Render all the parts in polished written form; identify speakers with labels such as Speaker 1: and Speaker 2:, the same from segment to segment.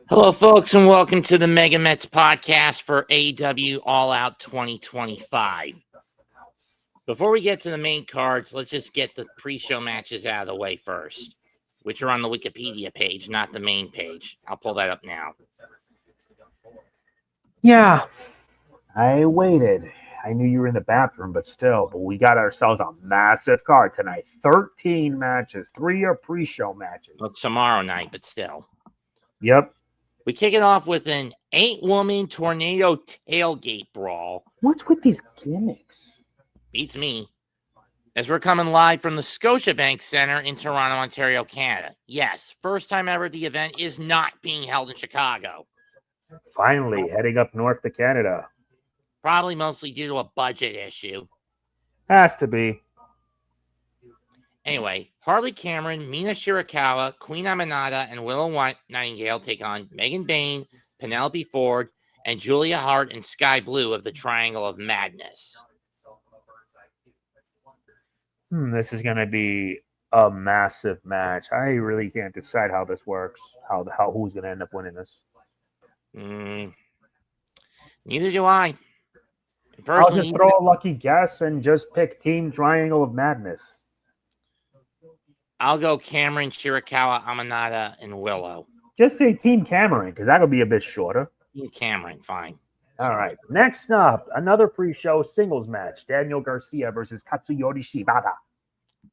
Speaker 1: Hello, folks, and welcome to the MegaMets podcast for AEW All Out 2025. Before we get to the main cards, let's just get the pre-show matches out of the way first, which are on the Wikipedia page, not the main page. I'll pull that up now.
Speaker 2: Yeah, I waited. I knew you were in the bathroom, but still. But we got ourselves a massive card tonight. 13 matches. 3 are pre-show matches.
Speaker 1: Well, it's tomorrow night, but still.
Speaker 2: Yep.
Speaker 1: We kick it off with an 8-woman tornado tailgate brawl.
Speaker 2: What's with these gimmicks?
Speaker 1: Beats me. As we're coming live from the Scotiabank Center in Toronto, Ontario, Canada. Yes, first time ever the event is not being held in Chicago.
Speaker 2: Finally, heading up north to Canada.
Speaker 1: Probably mostly due to a budget issue.
Speaker 2: Has to be.
Speaker 1: Anyway, Harley Cameron, Mina Shirakawa, Queen Aminata, and Willow Nightingale take on Bayne, Penelope Ford, and Julia Hart and Skye Blue of the Triangle of Madness.
Speaker 2: This is going to be a massive match. I really can't decide how this works. Who's going to end up winning this?
Speaker 1: Neither do I.
Speaker 2: I'll just throw a lucky guess and just pick Team Triangle of Madness.
Speaker 1: I'll go Cameron, Shirakawa, Aminata, and Willow.
Speaker 2: Just say Team Cameron, because that'll be a bit shorter.
Speaker 1: Team Cameron, fine.
Speaker 2: All right. Next up, another pre-show singles match. Daniel Garcia versus Katsuyori Shibata.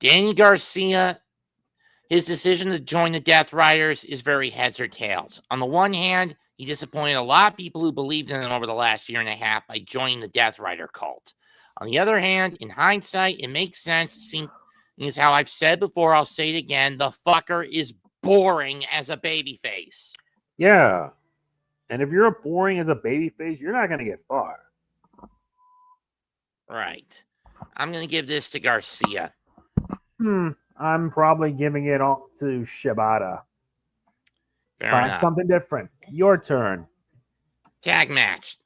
Speaker 1: Danny Garcia, his decision to join the Death Riders is very heads or tails. On the one hand, he disappointed a lot of people who believed in him over the last year and a half by joining the Death Rider cult. On the other hand, in hindsight, it makes sense. Seeing is how I've said before, I'll say it again. The fucker is boring as a babyface.
Speaker 2: Yeah. And if you're boring as a babyface, you're not going to get far.
Speaker 1: Right. I'm going to give this to Garcia.
Speaker 2: I'm probably giving it all to Shibata. Find something different. Your turn.
Speaker 1: Tag match.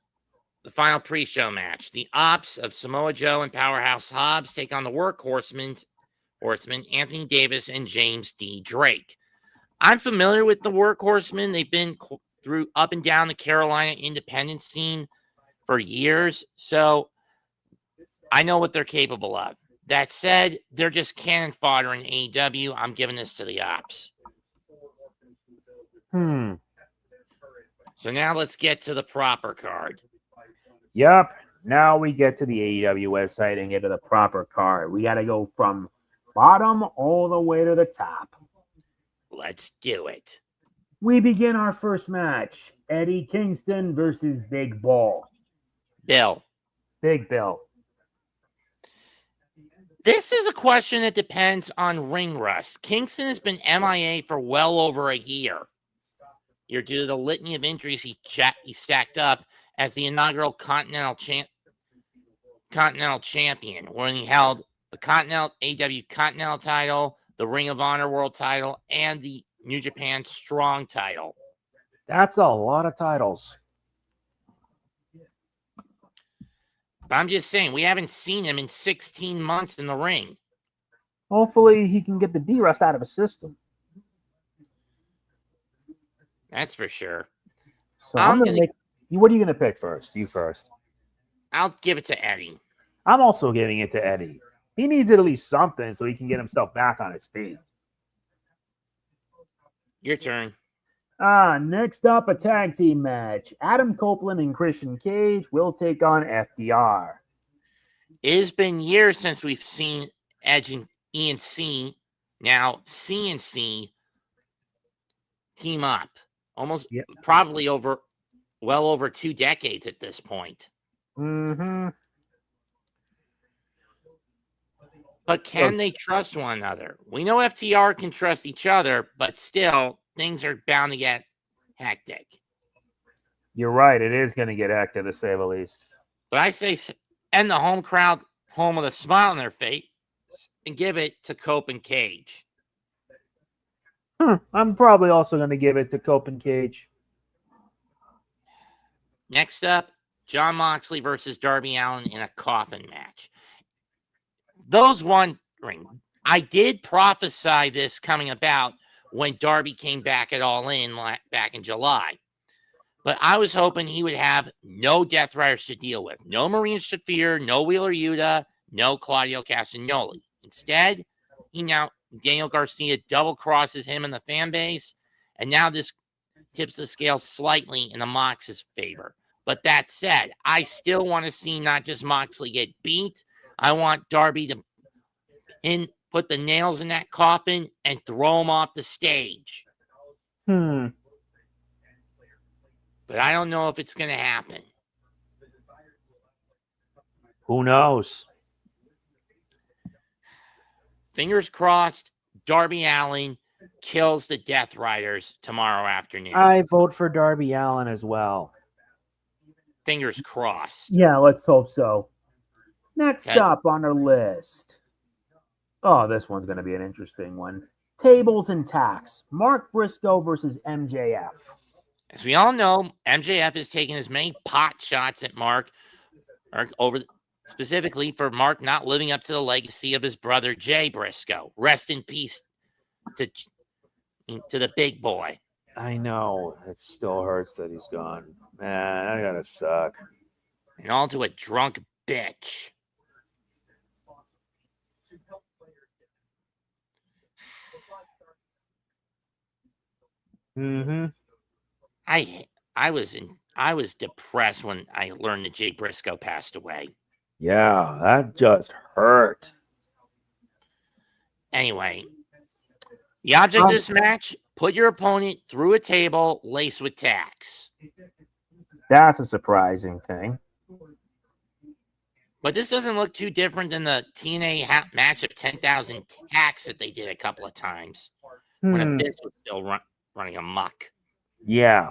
Speaker 1: The final pre-show match. The Ops of Samoa Joe and Powerhouse Hobbs take on the Workhorsemen, Anthony Davis and James D. Drake. I'm familiar with the Workhorsemen. They've been through up and down the Carolina independent scene for years, so I know what they're capable of. That said, they're just cannon fodder in AEW. I'm giving this to the Ops. So now let's get to the proper card.
Speaker 2: Yep. Now we get to the AEW website and get to the proper card. We got to go from bottom all the way to the top.
Speaker 1: Let's do it.
Speaker 2: We begin our first match. Eddie Kingston versus Big Ball.
Speaker 1: Bill.
Speaker 2: Big Bill.
Speaker 1: This is a question that depends on ring rust. Kingston has been MIA for well over a year. You're due to the litany of injuries he stacked up as the inaugural Continental Champion, when he held the AEW Continental title, the Ring of Honor World title, and the New Japan Strong title.
Speaker 2: That's a lot of titles.
Speaker 1: But I'm just saying, we haven't seen him in 16 months in the ring.
Speaker 2: Hopefully he can get the D-Rust out of his system.
Speaker 1: That's for sure.
Speaker 2: So what are you going to pick first? You first.
Speaker 1: I'll give it to Eddie.
Speaker 2: I'm also giving it to Eddie. He needs at least something so he can get himself back on his feet.
Speaker 1: Your turn.
Speaker 2: Next up, a tag team match. Adam Copeland and Christian Cage will take on FDR.
Speaker 1: It has been years since we've seen Edge and ENC, now CNC, team up. Probably well over 2 decades at this point. But can they trust one another? We know FTR can trust each other, but still, things are bound to get hectic.
Speaker 2: You're right. It is going to get hectic, to say the least.
Speaker 1: But I say end the home crowd home with a smile on their face and give it to Cope and Cage.
Speaker 2: I'm probably also going to give it to Cope and Cage.
Speaker 1: Next up, Jon Moxley versus Darby Allin in a coffin match. Those wondering, I did prophesy this coming about when Darby came back at All In back in July. But I was hoping he would have no Death Riders to deal with. No Marine Shafir, no Wheeler Yuta, no Claudio Castagnoli. Instead, Daniel Garcia double crosses him in the fan base, and now this tips the scale slightly in the Mox's favor. But that said, I still want to see not just Moxley get beat. I want Darby to put the nails in that coffin and throw him off the stage.
Speaker 2: But
Speaker 1: I don't know if it's going to happen.
Speaker 2: Who knows?
Speaker 1: Fingers crossed, Darby Allin kills the Death Riders tomorrow afternoon.
Speaker 2: I vote for Darby Allin as well.
Speaker 1: Fingers crossed.
Speaker 2: Yeah, let's hope so. Next up on our list. Oh, this one's going to be an interesting one. Tables and Tacks. Mark Briscoe versus MJF.
Speaker 1: As we all know, MJF has taken as many pot shots at Mark specifically for Mark not living up to the legacy of his brother Jay Briscoe. Rest in peace to the big boy.
Speaker 2: I know. It still hurts that he's gone. Man, I gotta suck.
Speaker 1: And all to a drunk bitch. I was depressed when I learned that Jay Briscoe passed away.
Speaker 2: Yeah, that just hurt.
Speaker 1: Anyway, the object of this match, put your opponent through a table laced with tacks.
Speaker 2: That's a surprising thing.
Speaker 1: But this doesn't look too different than the TNA match of 10,000 tacks that they did a couple of times when Abyss was still running amok.
Speaker 2: Yeah.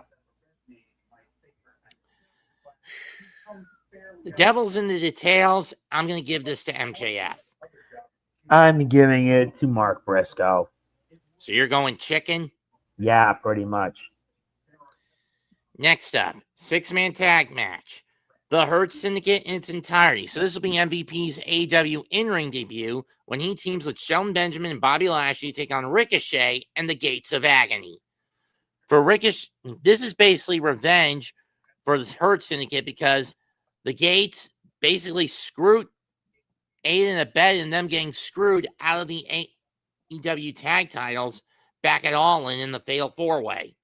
Speaker 1: The devil's in the details. I'm going to give this to MJF.
Speaker 2: I'm giving it to Mark Briscoe.
Speaker 1: So you're going chicken?
Speaker 2: Yeah, pretty much.
Speaker 1: Next up, 6-man tag match. The Hurt Syndicate in its entirety. So this will be MVP's AEW in-ring debut when he teams with Shelton Benjamin and Bobby Lashley to take on Ricochet and the Gates of Agony. For Ricochet, this is basically revenge for the Hurt Syndicate because the Gates basically screwed aided and abetted in them getting screwed out of the AEW tag titles back at All In the Fatal 4-Way.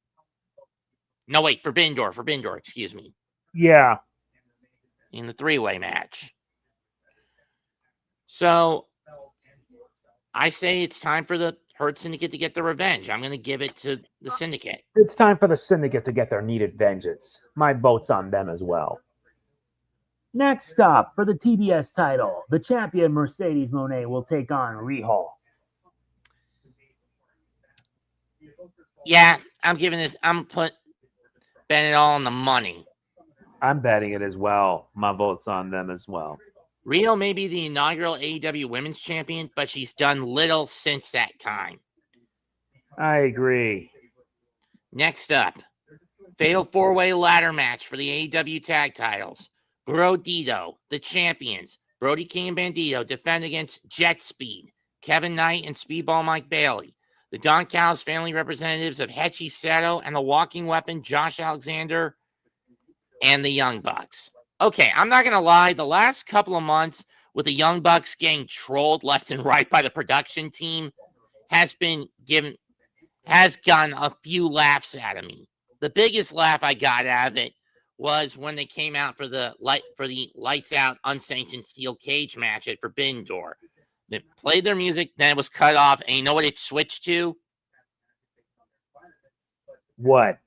Speaker 1: No, wait, Forbidden Door, excuse me.
Speaker 2: Yeah.
Speaker 1: In the 3-way match. So, I say it's time for the Hurt Syndicate to get the revenge. I'm going to give it to the Syndicate.
Speaker 2: It's time for the Syndicate to get their needed vengeance. My vote's on them as well. Next up, for the TBS title, the champion Mercedes Moné will take on Riho.
Speaker 1: Yeah, I'm betting it all on the money.
Speaker 2: I'm betting it as well. My vote's on them as well.
Speaker 1: Riho may be the inaugural AEW Women's Champion, but she's done little since that time.
Speaker 2: I agree.
Speaker 1: Next up, Fatal 4-Way ladder match for the AEW tag titles. Brodido, the champions, Brody King and Bandido, defend against JetSpeed, Kevin Knight and Speedball Mike Bailey. The Don Callis family representatives of Hechicero and the Walking Weapon, Josh Alexander, and the Young Bucks. Okay, I'm not going to lie. The last couple of months with the Young Bucks getting trolled left and right by the production team has gotten a few laughs out of me. The biggest laugh I got out of it was when they came out for the lights out unsanctioned steel cage match at Forbidden Door. They played their music, then it was cut off, and you know what it switched to?
Speaker 2: What?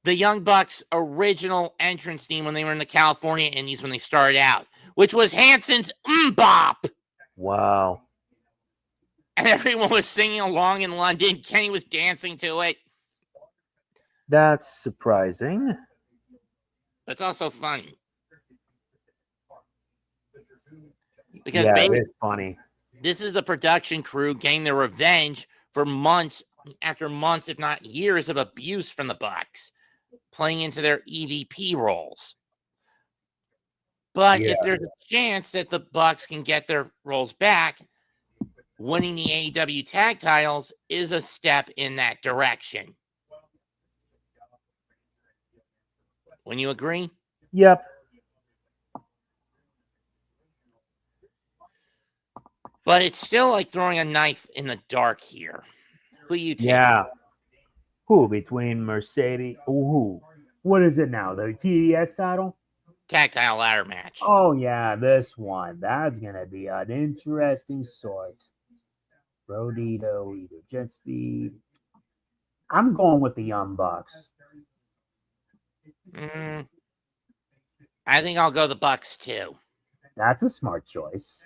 Speaker 1: The Young Bucks' original entrance theme when they were in the California Indies when they started out, which was Hanson's Mbop.
Speaker 2: Wow.
Speaker 1: And everyone was singing along in London. Kenny was dancing to it.
Speaker 2: That's surprising.
Speaker 1: It's also funny. Because
Speaker 2: it is funny.
Speaker 1: This is the production crew getting their revenge for months, if not years, of abuse from the Bucks, playing into their EVP roles. But if there's a chance that the Bucks can get their roles back, winning the AEW tag titles is a step in that direction. Wouldn't you agree?
Speaker 2: Yep.
Speaker 1: But it's still like throwing a knife in the dark here. Who you take?
Speaker 2: Yeah. Who between Mercedes? Who? What is it now? The TBS title?
Speaker 1: Tag title ladder match.
Speaker 2: Oh yeah, this one. That's gonna be an interesting sort. Brodido, either JetSpeed. I'm going with the Young Bucks.
Speaker 1: I think I'll go the Bucks too.
Speaker 2: That's a smart choice.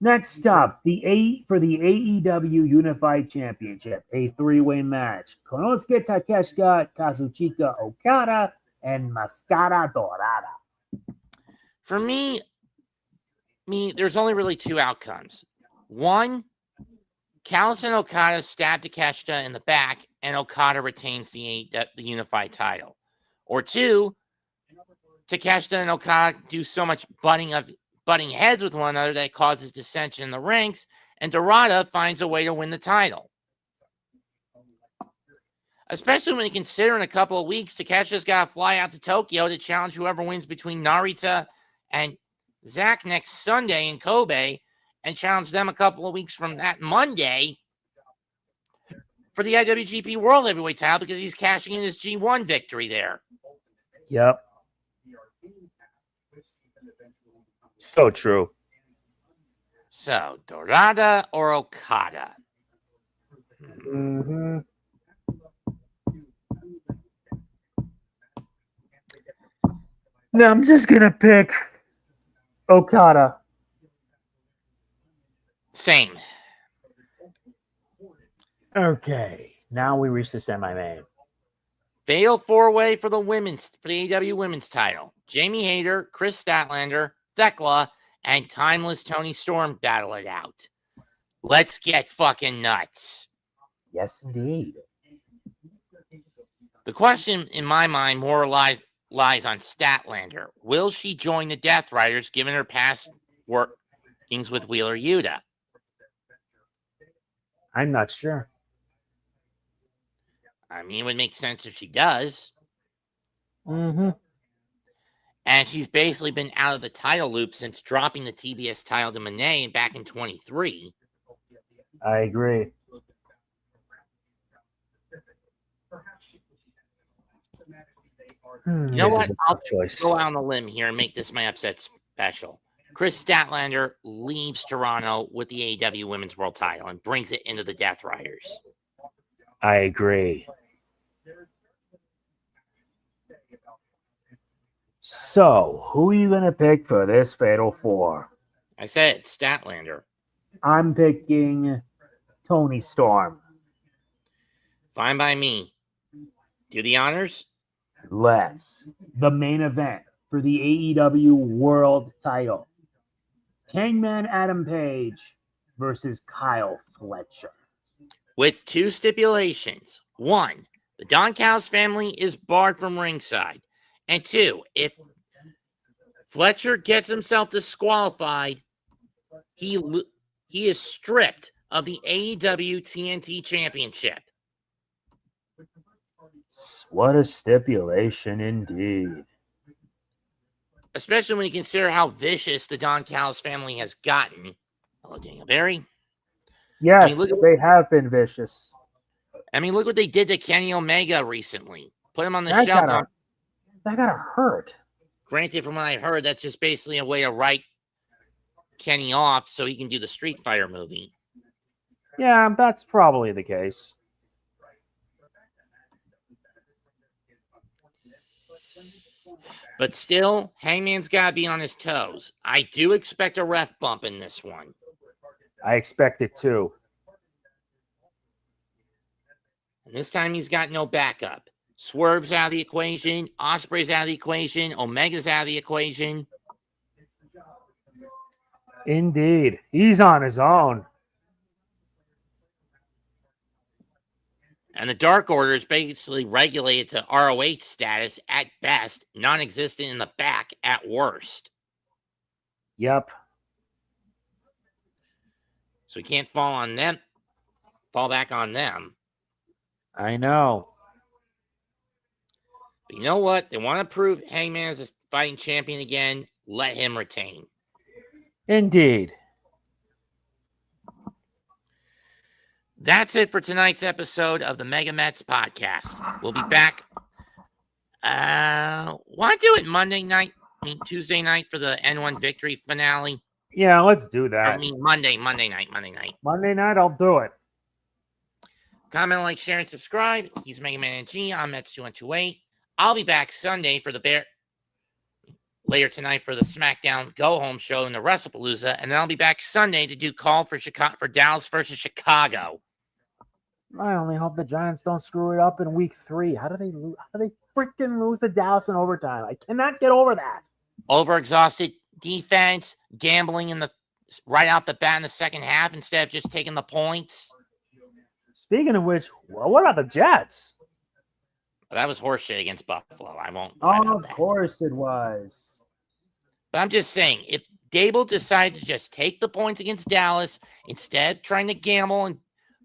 Speaker 2: Next up, for the AEW Unified Championship, a three-way match. Konosuke Takeshita, Kazuchika Okada, and Mascara Dorada.
Speaker 1: For me, there's only really two outcomes. One, Callis and Okada stab Takeshita in the back, and Okada retains the Unified title. Or two, Takeshita and Okada do so much butting heads with one another that causes dissension in the ranks, and Dorada finds a way to win the title. Especially when you consider in a couple of weeks, Takeshita's got to fly out to Tokyo to challenge whoever wins between Narita and Zack next Sunday in Kobe, and challenge them a couple of weeks from that Monday for the IWGP World Heavyweight title because he's cashing in his G1 victory there.
Speaker 2: Yep. So true.
Speaker 1: So, Dorada or Okada?
Speaker 2: Mm-hmm. No, I'm just going to pick Okada.
Speaker 1: Same.
Speaker 2: Okay. Now we reach the semi-main.
Speaker 1: Fatal four-way for the AEW women's title. Jamie Hayter, Chris Statlander, Thekla, and Timeless Tony Storm battle it out. Let's get fucking nuts.
Speaker 2: Yes, indeed.
Speaker 1: The question in my mind more lies on Statlander. Will she join the Death Riders given her past workings with Wheeler Yuta?
Speaker 2: I'm not sure.
Speaker 1: I mean, it would make sense if she does.
Speaker 2: Mm-hmm.
Speaker 1: And she's basically been out of the title loop since dropping the TBS title to Monet back in 23.
Speaker 2: I agree.
Speaker 1: You know what? I'll go out on a limb here and make this my upset special. Chris Statlander leaves Toronto with the AEW Women's World title and brings it into the Death Riders.
Speaker 2: I agree. So, who are you going to pick for this Fatal Four?
Speaker 1: I said Statlander.
Speaker 2: I'm picking Tony Storm.
Speaker 1: Fine by me. Do the honors?
Speaker 2: Let's. The main event for the AEW World title. Hangman Adam Page versus Kyle Fletcher.
Speaker 1: With two stipulations. One, the Don Callis family is barred from ringside. And two, if Fletcher gets himself disqualified, he is stripped of the AEW TNT Championship.
Speaker 2: What a stipulation indeed.
Speaker 1: Especially when you consider how vicious the Don Callis family has gotten. Hello, Daniel Barry.
Speaker 2: Yes, they have been vicious.
Speaker 1: I mean, look what they did to Kenny Omega recently. Put him on the shelf.
Speaker 2: That gotta hurt.
Speaker 1: Granted, from what I heard, that's just basically a way to write Kenny off so he can do the Street Fighter movie.
Speaker 2: Yeah, that's probably the case.
Speaker 1: But still, Hangman's got to be on his toes. I do expect a ref bump in this one.
Speaker 2: I expect it too.
Speaker 1: And this time he's got no backup. Swerve's out of the equation. Ospreay's out of the equation. Omega's out of the equation.
Speaker 2: Indeed. He's on his own.
Speaker 1: And the Dark Order is basically regulated to ROH status at best, non-existent in the back at worst.
Speaker 2: Yep.
Speaker 1: So we can't fall back on them.
Speaker 2: I know.
Speaker 1: But you know what? They want to prove Hangman is a fighting champion again. Let him retain.
Speaker 2: Indeed.
Speaker 1: That's it for tonight's episode of the MegaMets podcast. We'll be back. Want to do it Monday night? Tuesday night for the N1 Victory finale?
Speaker 2: Yeah, let's do that.
Speaker 1: Monday night.
Speaker 2: Monday night, I'll do it.
Speaker 1: Comment, like, share, and subscribe. He's MegaMan and G. I'm Mets2128. I'll be back Sunday for later tonight for the SmackDown Go Home show in the WrestlePalooza, and then I'll be back Sunday to do call for Dallas versus Chicago.
Speaker 2: I only hope the Giants don't screw it up in week 3. How do they lose? How do they freaking lose to Dallas in overtime? I cannot get over that.
Speaker 1: Overexhausted defense, gambling right out the bat in the second half instead of just taking the points.
Speaker 2: Speaking of which, well, what about the Jets?
Speaker 1: Well, that was horseshit against Buffalo. I won't.
Speaker 2: Of course it was.
Speaker 1: But I'm just saying, if Dable decided to just take the points against Dallas instead of trying to gamble and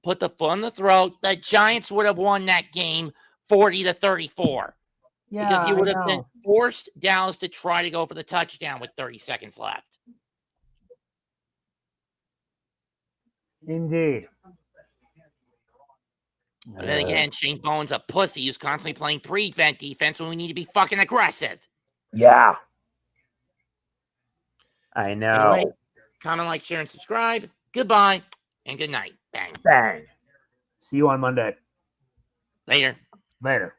Speaker 1: put the foot in the throat, the Giants would have won that game 40-34.
Speaker 2: Yeah,
Speaker 1: because he would have been forced Dallas to try to go for the touchdown with 30 seconds left.
Speaker 2: Indeed.
Speaker 1: But then again, Shane Bowen's a pussy who's constantly playing prevent defense when we need to be fucking aggressive.
Speaker 2: Yeah. I know.
Speaker 1: Anyway, comment, like, share, and subscribe. Goodbye, and good night. Bang.
Speaker 2: Bang. See you on Monday.
Speaker 1: Later.
Speaker 2: Later.